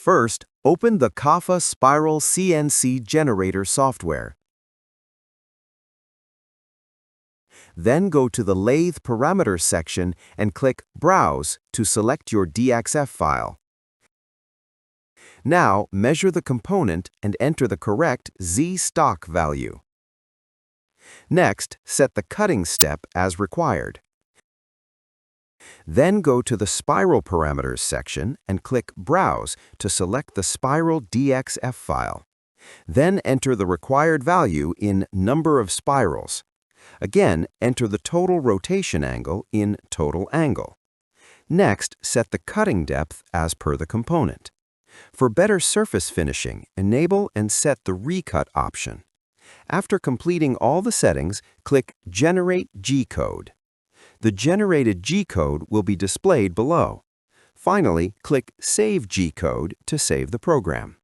First, open the KAFA Spiral CNC Generator software. Then go to the Lathe Parameters section and click Browse to select your DXF file. Now, measure the component and enter the correct Z stock value. Next, set the cutting step as required. Then go to the Spiral Parameters section and click Browse to select the Spiral DXF file. Then enter the required value in Number of Spirals. Again, enter the total rotation angle in Total Angle. Next, set the cutting depth as per the component. For better surface finishing, enable and set the Recut option. After completing all the settings, click Generate G-code. The generated G-code will be displayed below. Finally, click Save G-code to save the program.